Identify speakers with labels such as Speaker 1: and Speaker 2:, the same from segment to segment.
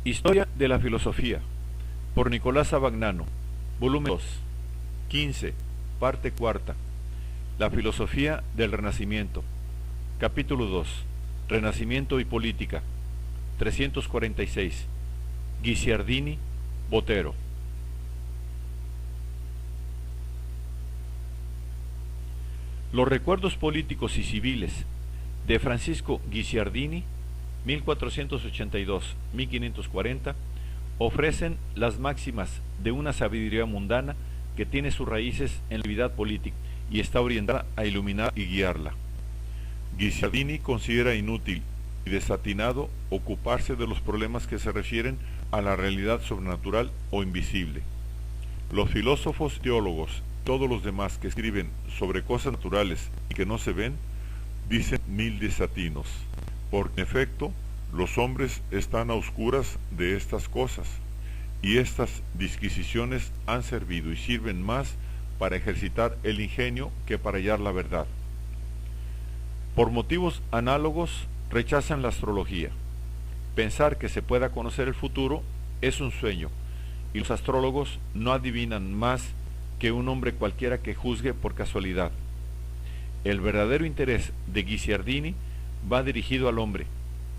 Speaker 1: Historia de la filosofía, por Nicolás Abagnano, volumen 2, 15, parte cuarta. La filosofía del Renacimiento, capítulo 2, Renacimiento y política, 346, Guicciardini, Botero. Los recuerdos políticos y civiles de Francisco Guicciardini, 1482-1540, ofrecen las máximas de una sabiduría mundana que tiene sus raíces en la actividad política y está orientada a iluminar y guiarla. Guicciardini considera inútil y desatinado ocuparse de los problemas que se refieren a la realidad sobrenatural o invisible. Los filósofos, teólogos, todos los demás que escriben sobre cosas naturales y que no se ven, dicen mil desatinos, porque en efecto los hombres están a oscuras de estas cosas, y estas disquisiciones han servido y sirven más para ejercitar el ingenio que para hallar la verdad. Por motivos análogos rechazan la astrología. Pensar que se pueda conocer el futuro es un sueño, y los astrólogos no adivinan más que un hombre cualquiera que juzgue por casualidad. El verdadero interés de Guicciardini va dirigido al hombre,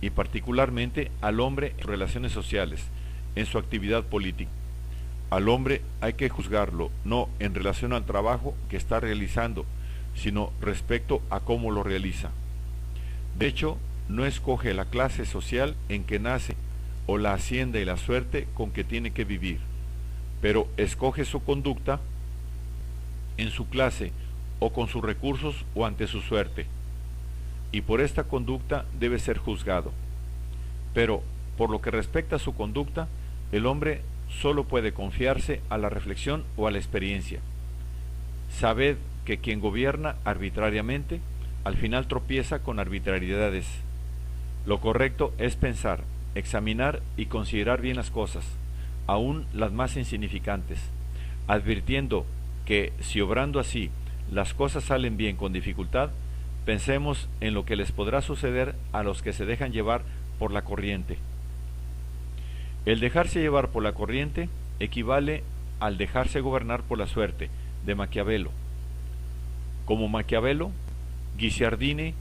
Speaker 1: y particularmente al hombre en sus relaciones sociales, en su actividad política. Al hombre hay que juzgarlo no en relación al trabajo que está realizando, sino respecto a cómo lo realiza. De hecho, no escoge la clase social en que nace o la hacienda y la suerte con que tiene que vivir, pero escoge su conducta en su clase o con sus recursos o ante su suerte, y por esta conducta debe ser juzgado. Pero por lo que respecta a su conducta, el hombre solo puede confiarse a la reflexión o a la experiencia. Sabed que quien gobierna arbitrariamente, al final tropieza con arbitrariedades. Lo correcto es pensar, examinar y considerar bien las cosas, aun las más insignificantes, advirtiendo que si obrando así las cosas salen bien con dificultad, pensemos en lo que les podrá suceder a los que se dejan llevar por la corriente. El dejarse llevar por la corriente equivale al dejarse gobernar por la suerte, de Maquiavelo. Como Maquiavelo, Guicciardini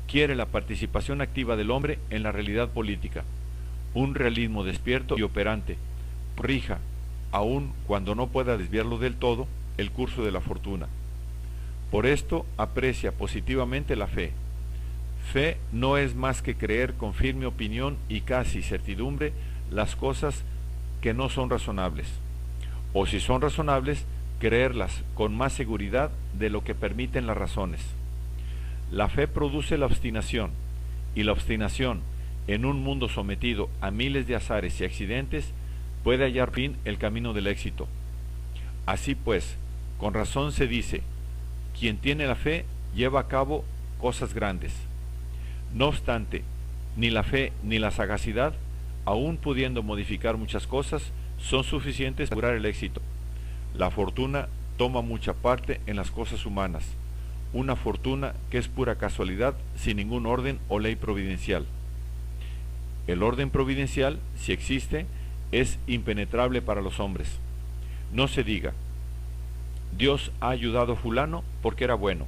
Speaker 1: quiere la participación activa del hombre en la realidad política, un realismo despierto y operante, rija, aun cuando no pueda desviarlo del todo, el curso de la fortuna. Por esto aprecia positivamente la fe. Fe no es más que creer con firme opinión y casi certidumbre las cosas que no son razonables, o si son razonables, creerlas con más seguridad de lo que permiten las razones. La fe produce la obstinación, y la obstinación, en un mundo sometido a miles de azares y accidentes, puede hallar fin el camino del éxito. Así pues, con razón se dice, quien tiene la fe lleva a cabo cosas grandes. No obstante, ni la fe ni la sagacidad, aun pudiendo modificar muchas cosas, son suficientes para asegurar el éxito. La fortuna toma mucha parte en las cosas humanas, una fortuna que es pura casualidad sin ningún orden o ley providencial. El orden providencial, si existe, es impenetrable para los hombres. No se diga, Dios ha ayudado a fulano porque era bueno,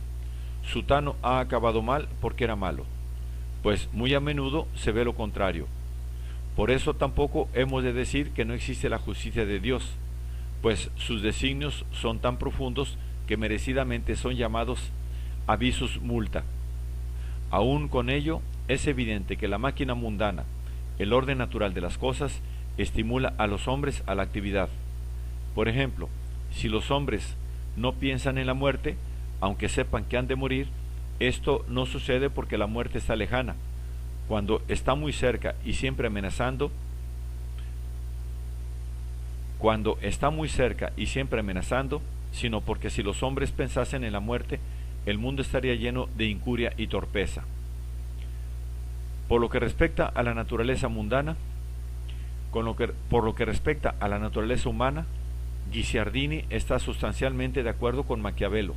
Speaker 1: sutano ha acabado mal porque era malo, pues muy a menudo se ve lo contrario. Por eso tampoco hemos de decir que no existe la justicia de Dios, pues sus designios son tan profundos que merecidamente son llamados avisus multa. Aún con ello, es evidente que la máquina mundana, el orden natural de las cosas, estimula a los hombres a la actividad. Por ejemplo, si los hombres no piensan en la muerte, aunque sepan que han de morir, esto no sucede porque la muerte está lejana, cuando está muy cerca y siempre amenazando, sino porque si los hombres pensasen en la muerte, el mundo estaría lleno de incuria y torpeza. Por lo que respecta a la naturaleza mundana, por lo que respecta a la naturaleza humana, Guicciardini está sustancialmente de acuerdo con Maquiavelo.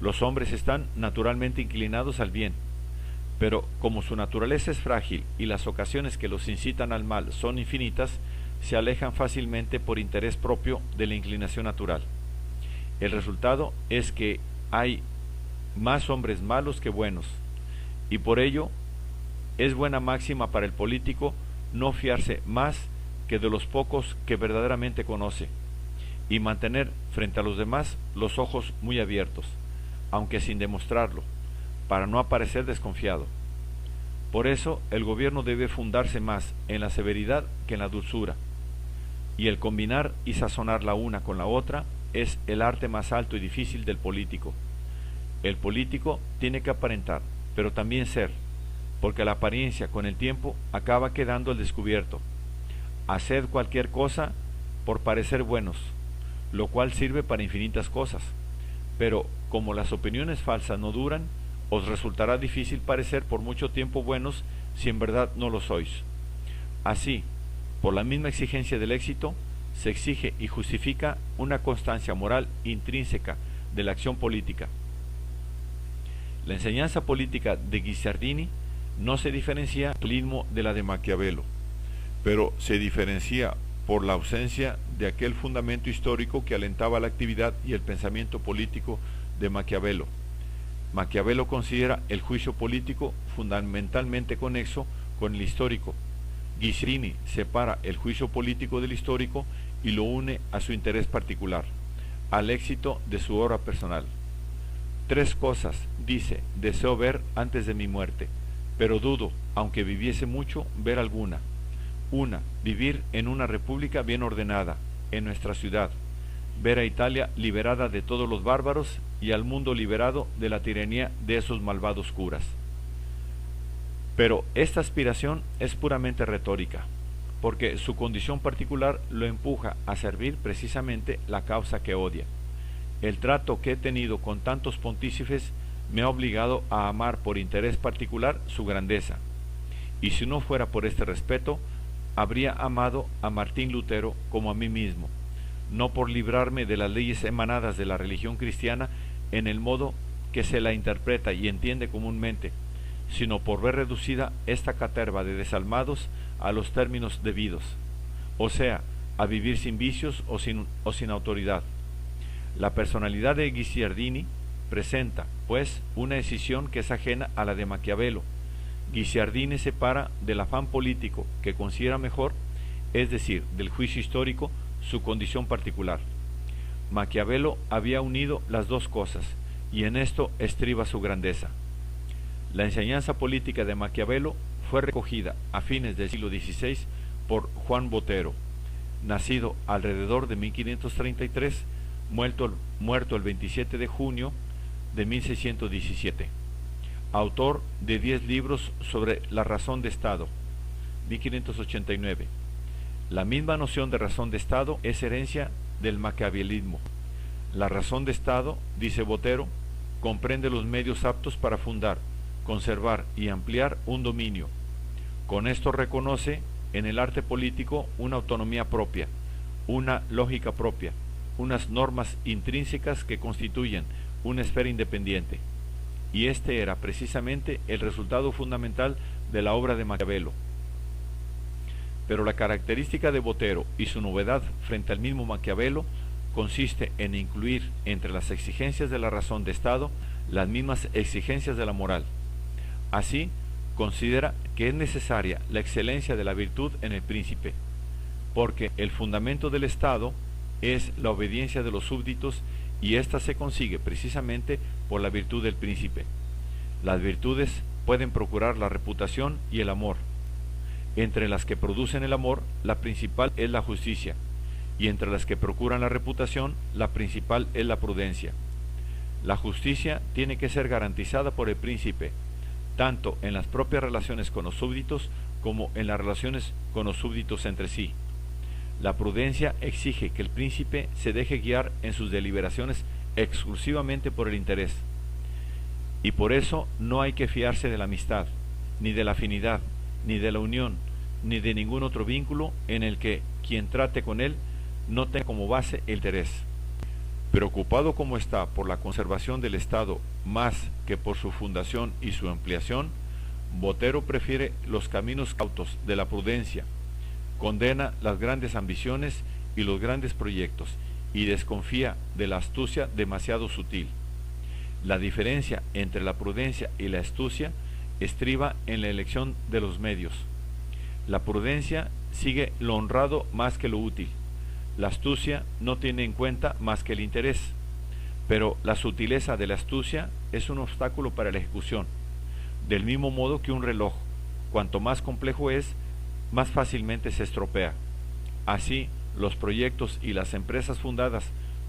Speaker 1: Los hombres están naturalmente inclinados al bien, Pero como su naturaleza es frágil y las ocasiones que los incitan al mal son infinitas, se alejan fácilmente por interés propio de la inclinación natural. El resultado es que hay más hombres malos que buenos, y por ello es buena máxima para el político no fiarse más que de los pocos que verdaderamente conoce, y mantener frente a los demás los ojos muy abiertos, aunque sin demostrarlo, para no aparecer desconfiado. Por eso el gobierno debe fundarse más en la severidad que en la dulzura, y el combinar y sazonar la una con la otra es el arte más alto y difícil del político. El político tiene que aparentar, pero también ser, porque la apariencia con el tiempo acaba quedando al descubierto. Haced cualquier cosa por parecer buenos, lo cual sirve para infinitas cosas, pero como las opiniones falsas no duran, os resultará difícil parecer por mucho tiempo buenos si en verdad no lo sois. Así, por la misma exigencia del éxito, se exige y justifica una constancia moral intrínseca de la acción política. La enseñanza política de Guicciardini no se diferencia del realismo de la de Maquiavelo, pero se diferencia por la ausencia de aquel fundamento histórico que alentaba la actividad y el pensamiento político de Maquiavelo. Maquiavelo considera el juicio político fundamentalmente conexo con el histórico. Guicciardini separa el juicio político del histórico y lo une a su interés particular, al éxito de su obra personal. Tres cosas, dice, deseo ver antes de mi muerte, pero dudo, aunque viviese mucho, ver alguna. Una, vivir en una república bien ordenada, en nuestra ciudad, ver a Italia liberada de todos los bárbaros y al mundo liberado de la tiranía de esos malvados curas. Pero esta aspiración es puramente retórica, porque su condición particular lo empuja a servir precisamente la causa que odia. El trato que he tenido con tantos pontífices me ha obligado a amar por interés particular su grandeza, y si no fuera por este respeto, habría amado a Martín Lutero como a mí mismo, no por librarme de las leyes emanadas de la religión cristiana en el modo que se la interpreta y entiende comúnmente, sino por ver reducida esta caterva de desalmados a los términos debidos, o sea, a vivir sin vicios o sin autoridad. La personalidad de Guicciardini presenta, pues, una decisión que es ajena a la de Maquiavelo. Guicciardini separa del afán político que considera mejor, es decir, del juicio histórico, su condición particular. Maquiavelo había unido las dos cosas, y en esto estriba su grandeza. La enseñanza política de Maquiavelo fue recogida a fines del siglo XVI por Juan Botero, nacido alrededor de 1533, muerto el 27 de junio de 1617. Autor de 10 libros sobre la razón de Estado, 1589. La misma noción de razón de Estado es herencia del maquiavelismo. La razón de Estado, dice Botero, comprende los medios aptos para fundar, conservar y ampliar un dominio. Con esto reconoce en el arte político una autonomía propia, una lógica propia, unas normas intrínsecas que constituyen una esfera independiente. Y este era precisamente el resultado fundamental de la obra de Maquiavelo. Pero la característica de Botero y su novedad frente al mismo Maquiavelo consiste en incluir entre las exigencias de la razón de Estado las mismas exigencias de la moral. Así, considera que es necesaria la excelencia de la virtud en el príncipe, porque el fundamento del Estado es la obediencia de los súbditos y ésta se consigue precisamente por la virtud del príncipe. Las virtudes pueden procurar la reputación y el amor. Entre las que producen el amor, la principal es la justicia, y entre las que procuran la reputación, la principal es la prudencia. La justicia tiene que ser garantizada por el príncipe, tanto en las propias relaciones con los súbditos como en las relaciones con los súbditos entre sí. La prudencia exige que el príncipe se deje guiar en sus deliberaciones exclusivamente por el interés. Y por eso no hay que fiarse de la amistad, ni de la afinidad, ni de la unión, ni de ningún otro vínculo en el que quien trate con él no tenga como base el interés. Preocupado como está por la conservación del Estado más que por su fundación y su ampliación, Botero prefiere los caminos cautos de la prudencia, condena las grandes ambiciones y los grandes proyectos, y desconfía de la astucia demasiado sutil. La diferencia entre la prudencia y la astucia estriba en la elección de los medios. La prudencia sigue lo honrado más que lo útil. La astucia no tiene en cuenta más que el interés. Pero la sutileza de la astucia es un obstáculo para la ejecución. Del mismo modo que un reloj, cuanto más complejo es, más fácilmente se estropea. Así, los proyectos y las empresas fundadas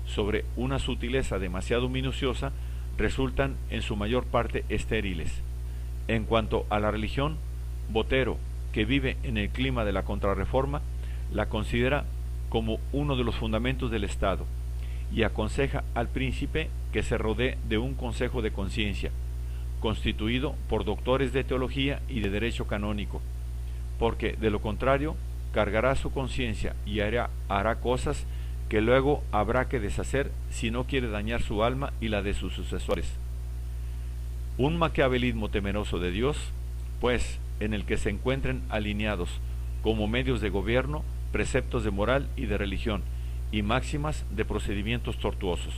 Speaker 1: sobre una sutileza demasiado minuciosa resultan en su mayor parte estériles. En cuanto a la religión, Botero, que vive en el clima de la contrarreforma, la considera como uno de los fundamentos del Estado y aconseja al príncipe que se rodee de un consejo de conciencia, constituido por doctores de teología y de derecho canónico, porque de lo contrario cargará su conciencia y hará cosas que luego habrá que deshacer si no quiere dañar su alma y la de sus sucesores. Un maquiavelismo temeroso de Dios, pues, en el que se encuentren alineados como medios de gobierno, preceptos de moral y de religión, y máximas de procedimientos tortuosos.